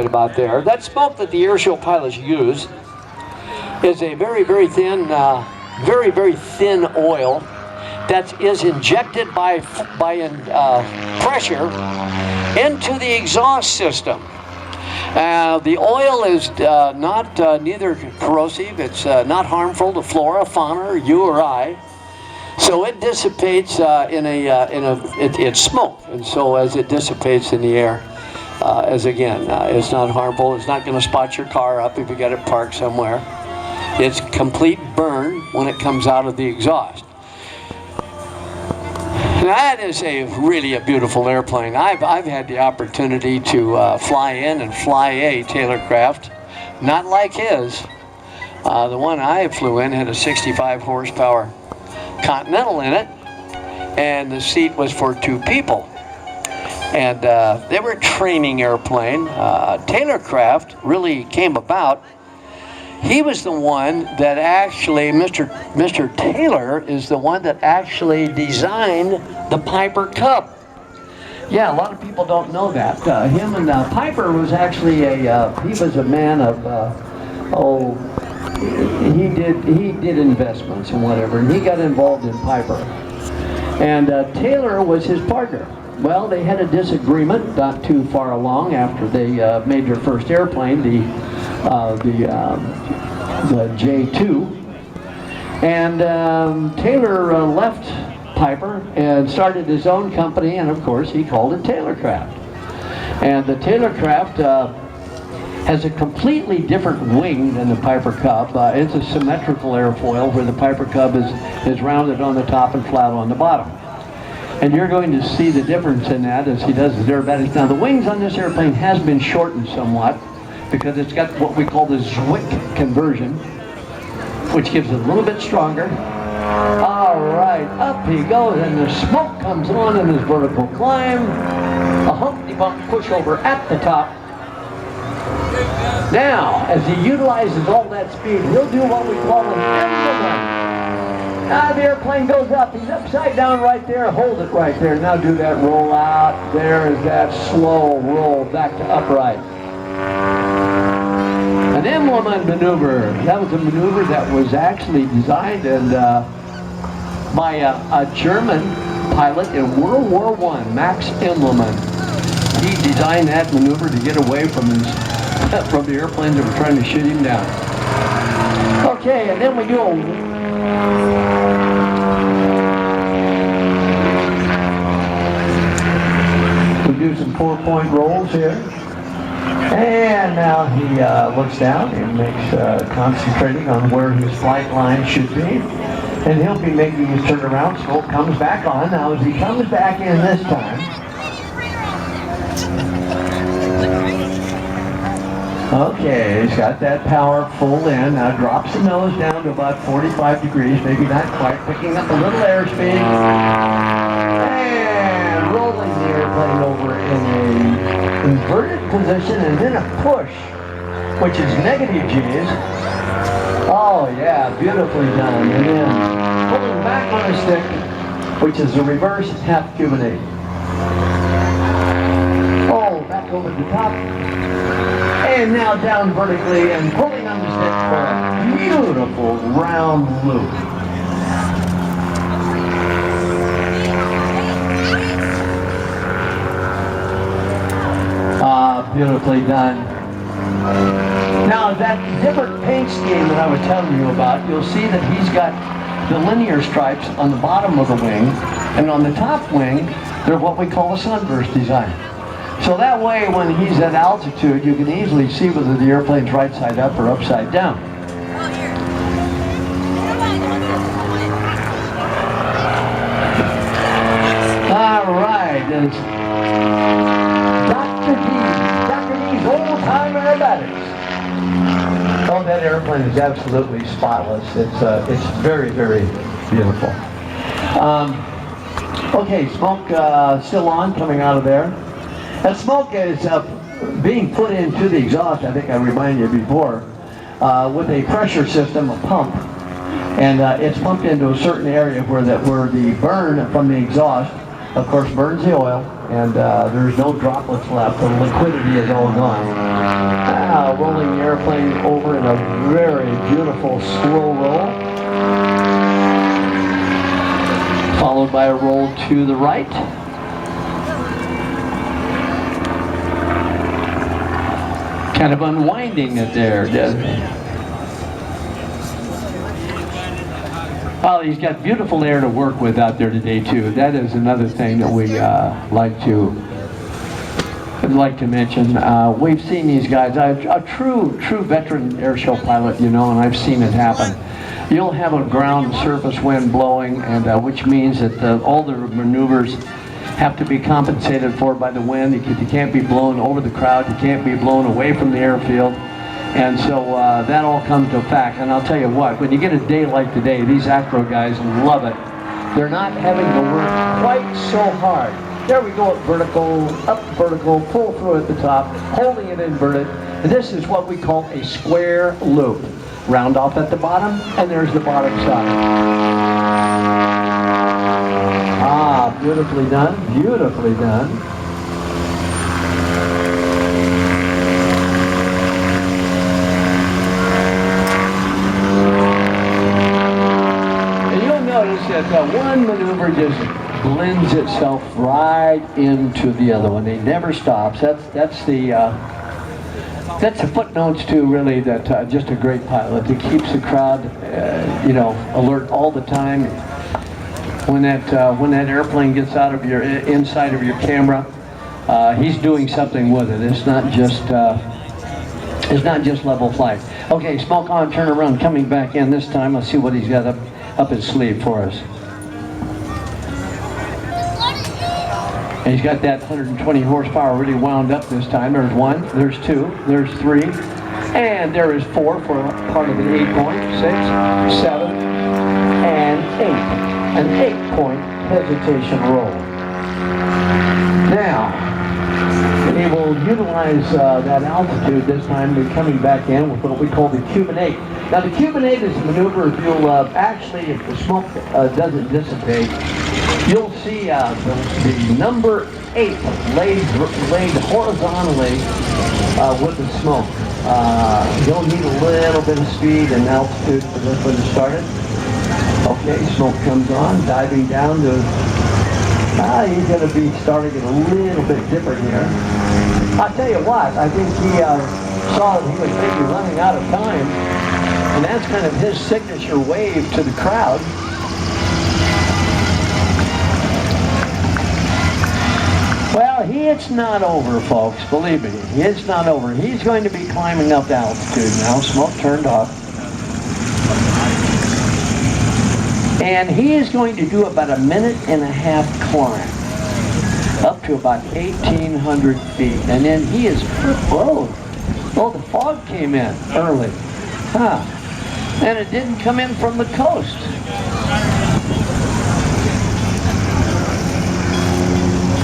about there. That smoke that the airshow pilots use is a very, very thin, very thin oil that is injected by pressure into the exhaust system. The oil is neither corrosive, it's not harmful to flora, fauna, or you or I. So it dissipates it's smoke, and so as it dissipates in the air, it's not harmful. It's not going to spot your car up if you got it parked somewhere. It's complete burn when it comes out of the exhaust. That is really a beautiful airplane. I've had the opportunity to fly in and fly a Taylorcraft, not like his. The one I flew in had a 65 horsepower Continental in it, and the seat was for 2 people. And they were a training airplane. Taylorcraft really came about. He was the one that actually, Mr. Taylor is the one that actually designed the Piper Cub. Yeah, a lot of people don't know that. Him and Piper was actually he was a man of, he did investments and whatever, and he got involved in Piper. And Taylor was his partner. Well, they had a disagreement not too far along after they made their first airplane, the J2, and Taylor left Piper and started his own company, and of course he called it Taylorcraft. And the Taylorcraft has a completely different wing than the Piper Cub. It's a symmetrical airfoil where the Piper Cub is rounded on the top and flat on the bottom. And you're going to see the difference in that as he does his aerobatics. Now the wings on this airplane has been shortened somewhat because it's got what we call the Zwick conversion, which gives it a little bit stronger. All right, up he goes, and the smoke comes on in his vertical climb. A humpty bump pushover at the top. Now, as he utilizes all that speed, he'll do what we call an emblem. Now the airplane goes up, he's upside down right there, hold it right there. Now do that roll out. There is that slow roll back to upright. An emblem maneuver. That was a maneuver that was actually designed by a German pilot in World War I, Max Immelmann. He designed that maneuver to get away from the airplanes that were trying to shoot him down. Okay, and then we do some 4-point rolls here. And now he looks down and makes concentrating on where his flight line should be. And he'll be making his turnaround. Smoke comes back on. Now as he comes back in this time, okay, he's got that power full in. Now drops the nose down to about 45 degrees, maybe not quite, picking up a little airspeed. And rolling the airplane over in a inverted position and then a push, which is negative G's. Oh yeah, beautifully done. And then pulling back on a stick, which is a reverse half cubanate. Oh, back over the top. And now down vertically and pulling on the stick for a beautiful round loop. Beautifully done. Now that different paint scheme that I was telling you about, you'll see that he's got the linear stripes on the bottom of the wing, and on the top wing, they're what we call a sunburst design. So that way, when he's at altitude, you can easily see whether the airplane's right side up or upside down. All right, and Dr. D's old-time aerobatics. Oh, that airplane is absolutely spotless. It's very, very beautiful. Okay, smoke still on, coming out of there. That smoke is being put into the exhaust, I think I reminded you before, with a pressure system, a pump. And it's pumped into a certain area where the burn from the exhaust of course, burns the oil, and there's no droplets left. The liquidity is all gone. Rolling the airplane over in a very beautiful slow roll, followed by a roll to the right. Kind of unwinding it there, Well, he's got beautiful air to work with out there today too. That is another thing that we like to mention. We've seen these guys. A true veteran airshow pilot, you know, and I've seen it happen. You'll have a ground surface wind blowing, and which means that all the maneuvers have to be compensated for by the wind. You can't be blown over the crowd. You can't be blown away from the airfield. And so that all comes to fact. And I'll tell you what, when you get a day like today, these acro guys love it. They're not having to work quite so hard. There we go at vertical, up vertical, pull through at the top, holding it inverted. And this is what we call a square loop. Round off at the bottom, and there's the bottom side. Beautifully done, beautifully done. And you'll notice that one maneuver just blends itself right into the other one. It never stops. That's the footnotes to really that just a great pilot. It keeps the crowd, alert all the time. When that airplane gets out of your inside of your camera, he's doing something with it. It's not just level flight. Okay, smoke on, turn around, coming back in this time. Let's see what he's got up his sleeve for us. And he's got that 120 horsepower really wound up this time. There's one, there's two, there's three, and there is four for part of an 8-point, 6, 7, and 8. An 8-point hesitation roll. Now, he will utilize that altitude this time, by coming back in with what we call the Cuban 8. Now, the Cuban 8 is a maneuver. If you'll if the smoke doesn't dissipate, you'll see the number 8 laid horizontally with the smoke. You'll need a little bit of speed and altitude for this one to start it. Okay, smoke comes on, diving down to, he's going to be starting it a little bit different here. I'll tell you what, I think he saw that he was maybe running out of time, and that's kind of his signature wave to the crowd. Well, it's not over, folks, believe me, it's not over. He's going to be climbing up altitude now, smoke turned off. And he is going to do about a 1.5 minute climb up to about 1,800 feet. And then he is, the fog came in early. And it didn't come in from the coast.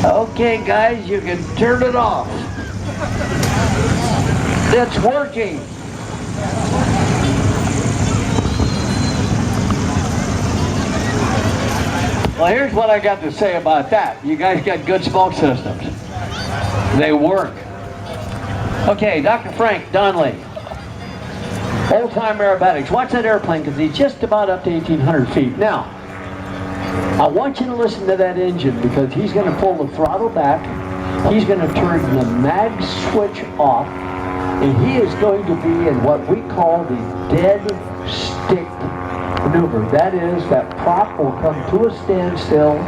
Okay, guys, you can turn it off. It's working. Well, here's what I got to say about that. You guys got good smoke systems. They work. Okay, Dr. Frank Donnelly. Old-time aerobatics. Watch that airplane because he's just about up to 1,800 feet. Now, I want you to listen to that engine because he's going to pull the throttle back. He's going to turn the mag switch off. And he is going to be in what we call the dead stick maneuver. That is, that prop will come to a standstill,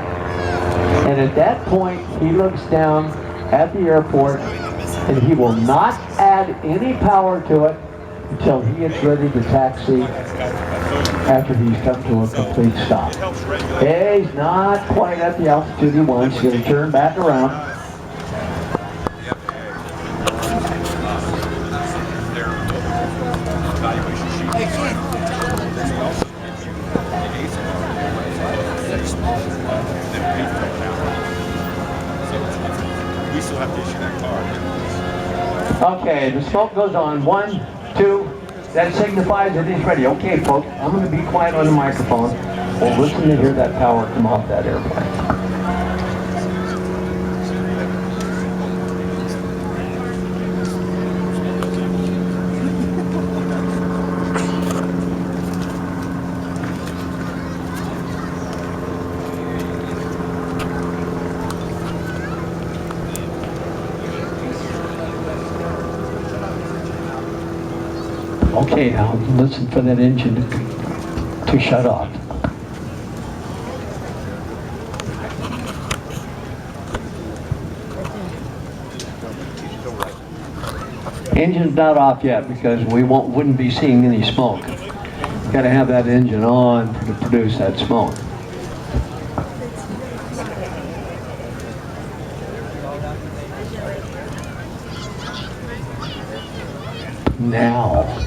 and at that point he looks down at the airport and he will not add any power to it until he gets ready to taxi after he's come to a complete stop. Okay, he's not quite at the altitude he wants. He's going to turn back around. Okay, the smoke goes on. 1, 2, that signifies that he's ready. Okay, folks, I'm going to be quiet on the microphone. We'll listen to hear that power come off that airplane. Okay, now listen for that engine to shut off. Engine's not off yet because we wouldn't be seeing any smoke. Got to have that engine on to produce that smoke. Now.